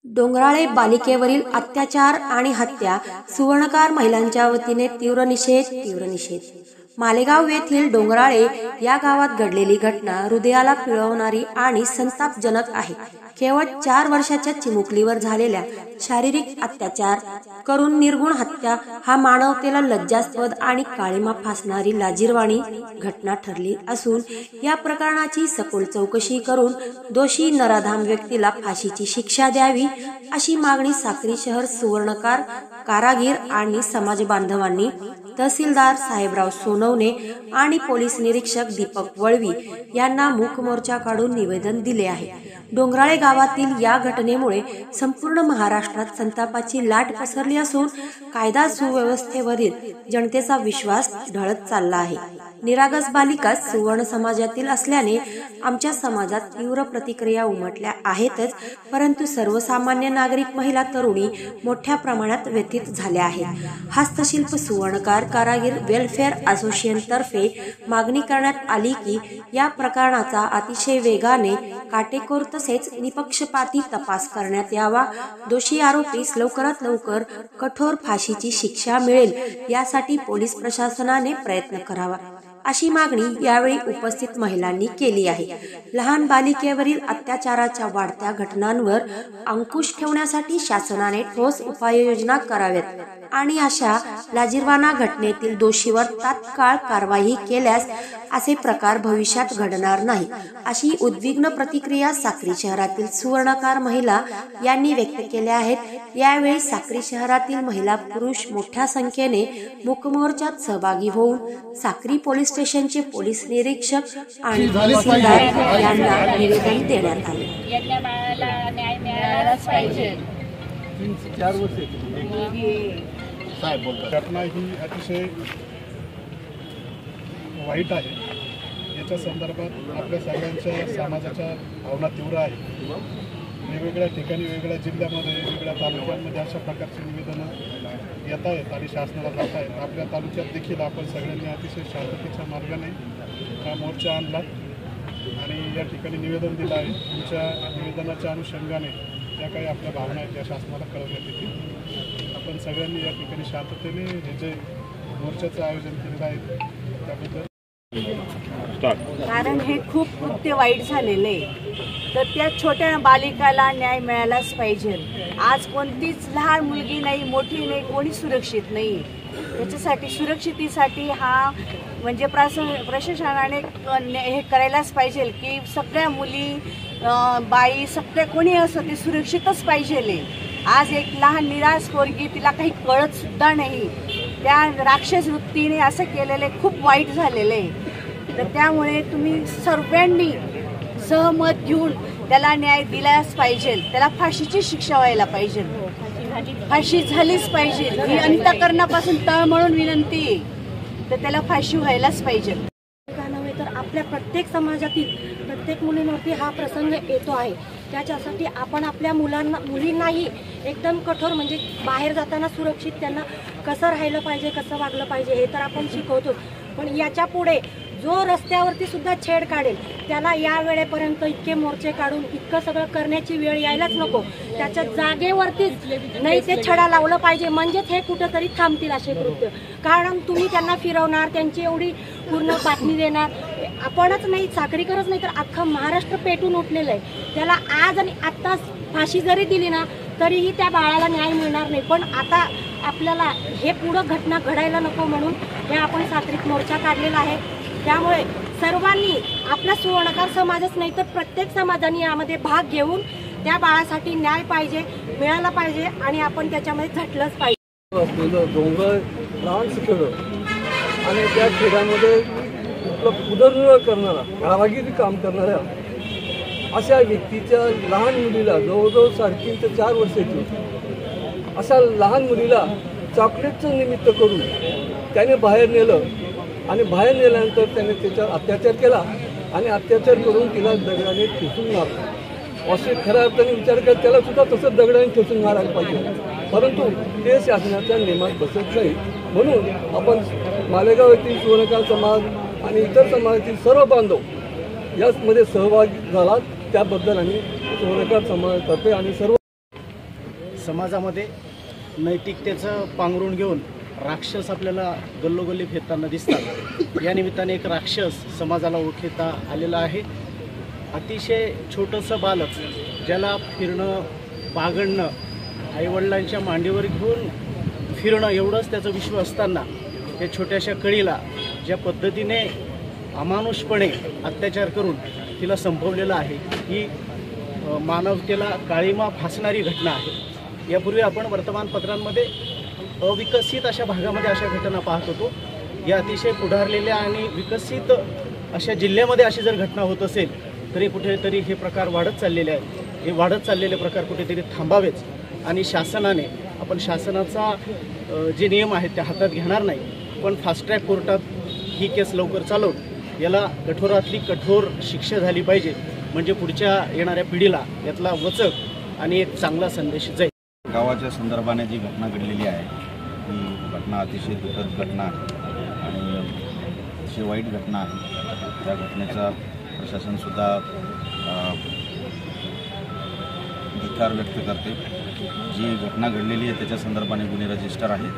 डोंगराळे बालिकेवरील अत्याचार आणि हत्या सुवर्णकार महिलांच्या वतीने तीव्र निषेध। मालेगाव येथील डोंगराळे या गावात घडलेली घटना हृदयाला पिळवणारी आणि संतापजनक आहे। केवळ 4 वर्षाच्या चिमुकलीवर झालेल्या शारीरिक अत्याचार करून निर्गुण हत्या हा मानवतेला लज्जास्पद आणि काळीमा फासणारी लाजिरवाणी घटना ठरली असून या प्रकरणाची सखोल चौकशी करून दोषी नराधाम व्यक्तीला फाशीची शिक्षा द्यावी अशी मागणी साक्री शहर सुवर्णकार कारागीर आणि समाज बांधवांनी तहसीलदार साहेबराव सोनवणे आणि पोलीस निरीक्षक दीपक वळवी यांना मूक मोर्चा काढून निवेदन दिले आहे। डोंगराळे गावातील या घटनेमुळे संपूर्ण महाराष्ट्रात संतापाची लाट पसरली असून कायदा सुव्यवस्थेवरील जनतेचा विश्वास ढळत चालला आहे। निरागस बालिका सुवर्ण समाजातील असल्याने आमच्या समाजात तीव्र प्रतिक्रिया उमटल्या आहेतच, परंतु सर्वसामान्य नागरिक महिला तरुणी मोठ्या प्रमाणात व्यथित झाल्या आहेत। हस्तशिल्प सुवर्णकार कारागीर वेलफेअर असोसिएशन तर्फे मागणी करण्यात आली की या प्रकरणाचा अतिशय वेगाने काटेकोर तसेच निपक्षपाती तपास करण्यात यावा, दोषी आरोपीस लवकरात लवकर कठोर फाशीची शिक्षा मिळेल यासाठी पोलीस प्रशासनाने प्रयत्न करावा अशी मागणी यावेळी उपस्थित महिलांनी केली आहे। लहान बालिकेवरील अत्याचाराच्या वाढत्या घटनांवर अंकुश ठेवण्यासाठी शासनाने ठोस उपाययोजना कराव्यात आणि अशा लाजिरवाणा घटनेतील दोषीवर तात्काळ कारवाई केल्यास असे प्रकार भविष्यात घडणार नाही अशी उद्विग्न प्रतिक्रिया साक्री शहरातील सुवर्णकार महिला यांनी व्यक्त केल्या आहेत। यावेळी साक्री शहरातील महिला पुरुष मोठ्या संख्येने मूकमोर्चात सहभागी होऊन साक्री पोलीस स्टेशनचे पोलीस निरीक्षक आणि तहसीलदार यांना निवेदन देण्यात आले। न्याय मिळालाच पाहिजे। 4 वर्ष साहेब बोलतात। घटना ही अतिशय वाईट आहे। याच्या संदर्भात आपल्या सगळ्यांच्या समाजाच्या भावना तीव्र आहे। वेगवेगळ्या ठिकाणी वेगवेगळ्या जिल्ह्यामध्ये वेगवेगळ्या तालुक्यांमध्ये अशा प्रकारची निवेदनं येत आहेत आणि शासनाला जात आहेत। आपल्या तालुक्यात देखील आपण सगळ्यांनी अतिशय शांततेच्या मार्गाने हा मोर्चा आणला आणि या ठिकाणी निवेदन दिलं आहे। तुमच्या निवेदनाच्या अनुषंगाने ज्या काही आपल्या भावना आहेत त्या शासनाला कळवण्यात येतील। आपण सगळ्यांनी या ठिकाणी शांततेने हे जे मोर्चाचं आयोजन केलेलं आहे त्याबद्दल कारण हे खूप कृत्य वाईट झालेले आहे, तर त्या छोट्या बालिकाला न्याय मिळालाच पाहिजे। आज कोणतीच लहान मुलगी नाही, मोठी नाही, कोणी सुरक्षित नाही। त्याच्यासाठी सुरक्षितेसाठी हा म्हणजे प्रशासनाने हे करायलाच पाहिजे की सगळ्या मुली बाई सगळे कोणी असो ते सुरक्षितच पाहिजे। आज एक लहान निराश पोरगी तिला काही कळत सुद्धा नाही, त्या राक्षस वृत्तीने असं केलेले खूप वाईट झालेले। तर त्यामुळे तुम्ही सर्वांनी सहमत घेऊन त्याला न्याय दिलाच पाहिजे, त्याला फाशीची शिक्षा व्हायला पाहिजे, फाशी झालीच पाहिजे ही अंतःकरणापासून तळमळून विनंती आहे। तर त्याला फाशी व्हायलाच पाहिजे। तर आपल्या प्रत्येक समाजातील प्रत्येक मुलींवरती हा प्रसंग येतो आहे। त्याच्यासाठी आपण आपल्या मुलींनाही एकदम कठोर म्हणजे बाहेर जाताना सुरक्षित त्यांना कसं राहिलं पाहिजे, कसं वागलं पाहिजे हे तर आपण शिकवतो, पण याच्या पुढे जो रस्त्यावरती सुद्धा छेड काढेल त्याला या वेळेपर्यंत इतके मोर्चे काढून इतकं सगळं करण्याची वेळ यायलाच नको। त्याच्या जागेवरतीच नाही ते छडा लावलं पाहिजे, म्हणजेच हे कुठंतरी थांबतील असे कृत्य। कारण तुम्ही त्यांना फिरवणार, त्यांची एवढी पूर्ण बातमी देणार, आपणच नाही साखरीकरच नाही तर अख्खा महाराष्ट्र पेटून उठलेलं आहे। त्याला आज आणि आत्ताच फाशी जरी दिली ना तरीही त्या बाळाला न्याय मिळणार नाही। पण आता आपल्याला हे पुढं घटना घडायला नको म्हणून हे आपण साक्रीत मोर्चा काढलेला आहे। त्यामुळे सर्वांनी आपला सुवर्णकार समाजच नाही तर प्रत्येक समाजाने यामध्ये भाग घेऊन त्या बाळासाठी न्याय पाहिजे, मिळाला पाहिजे आणि आपण त्याच्यामध्ये झटलंच पाहिजे। डोंगर लहानसं खेळ आणि त्या खेळामध्ये उदरनिर्वाह करणारा कारागिरी काम करणाऱ्या अशा व्यक्तीच्या लहान मुलीला जवळजवळ 3.5 ते 4 वर्षाची अशा लहान मुलीला चॉकलेटचं निमित्त करून त्याने बाहेर नेलं आणि बाहेर नेल्यानंतर त्याने त्याच्यावर अत्याचार केला आणि अत्याचार करून तिला दगडाने ठेचून मारला। असे खऱ्या अर्थाने विचार करत त्याला सुद्धा तसंच दगडाने ठेचून मारायला पाहिजे, परंतु ते शासनाच्या नियमात बसत नाही। म्हणून आपण मालेगाव येथील सुवर्णकार समाज आणि इतर समाजातील सर्व बांधव यामध्ये सहभागी झालात, त्याबद्दल आम्ही सुवर्णकार समाजातर्फे आणि सर्व समाजामध्ये नैतिकतेचं पांघरून घेऊन राक्षस आपल्याला गल्लोगल्ली फिरताना दिसतात। या निमित्ताने एक राक्षस समाजाला ओळखता आलेला आहे। अतिशय छोटंसं बालक ज्याला फिरणं, बागडणं, आईवडिलांच्या मांडीवर घेऊन फिरणं एवढंच त्याचं विश्व असताना त्या छोट्याशा कळीला ज्या पद्धतीने अमानुषपणे अत्याचार करून तिला संपवलेलं आहे, ही मानवतेला काळीमा फासणारी घटना आहे। यापूर्वी आपण वर्तमानपत्रांमध्ये अविकसित अशा भागामध्ये अशा घटना पाहत होतो। या अतिशय पुढारलेल्या आणि विकसित अशा जिल्ह्यामध्ये अशी जर घटना होत असेल तरी कुठेतरी हे प्रकार वाढत चाललेले आहेत। हे वाढत चाललेले प्रकार कुठेतरी थांबावेच आणि शासनाने, आपण शासनाचा जे नियम आहेत ते हातात घेणार नाही, पण फास्ट ट्रॅक कोर्टात ही केस लवकर चालवून याला कठोरातली कठोर शिक्षा झाली पाहिजे, म्हणजे पुढच्या येणाऱ्या पिढीला यातला वचक आणि एक चांगला संदेश जाईल। गावाच्या संदर्भाने जी घटना घडलेली आहे ही घटना अतिशय दुःखद घटना आहे आणि अतिशय वाईट घटना आहे। त्या घटनेचा प्रशासनसुद्धा धिक्कार व्यक्त करते। जी घटना घडलेली आहे त्याच्या संदर्भाने गुन्हे रजिस्टर आहे।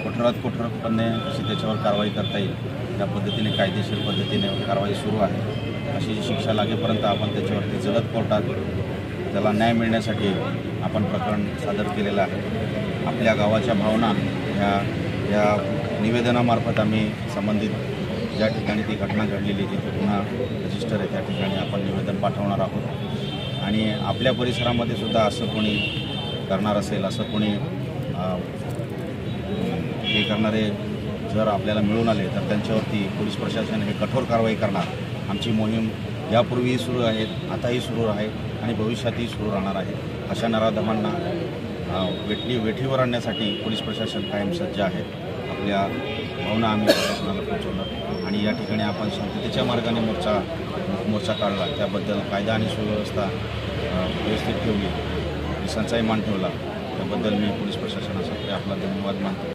कठोरात कठोरपणे अशी त्याच्यावर कारवाई करता येईल त्या पद्धतीने कायदेशीर पद्धतीने कारवाई सुरू आहे। अशी जी शिक्षा लागेपर्यंत आपण त्याच्यावरती जलद कोर्टात त्याला न्याय मिळण्यासाठी आपण प्रकरण सादर केलेलं आहे। आपल्या गावाच्या भावना या निवेदनामार्फत आम्ही संबंधित ज्या ठिकाणी ती घटना घडलेली जिथे गुन्हा रजिस्टर आहे त्या ठिकाणी आपण निवेदन पाठवणार आहोत आणि आपल्या परिसरामध्ये सुद्धा असं कोणी करणार असेल, असं कोणी हे करणारे जर आपल्याला मिळून आले तर त्यांच्यावरती पोलीस प्रशासन हे कठोर कारवाई करणार। आमची मोहीम यापूर्वीही सुरू आहे, आताही सुरू आहे आणि भविष्यातही सुरू राहणार आहे। अशा नराधमांना वेठीवर आणण्यासाठी पोलीस प्रशासन कायम सज्ज आहे। आपल्या भावना आम्ही प्रशासनाला पोहोचवणार आणि या ठिकाणी आपण शांततेच्या मार्गाने मोर्चा काढला, त्याबद्दल कायदा आणि सुव्यवस्था व्यवस्थित ठेवली, पोलिसांचाही मान ठेवला, त्याबद्दल मी पोलीस प्रशासनासाठी आपला धन्यवाद मानतो।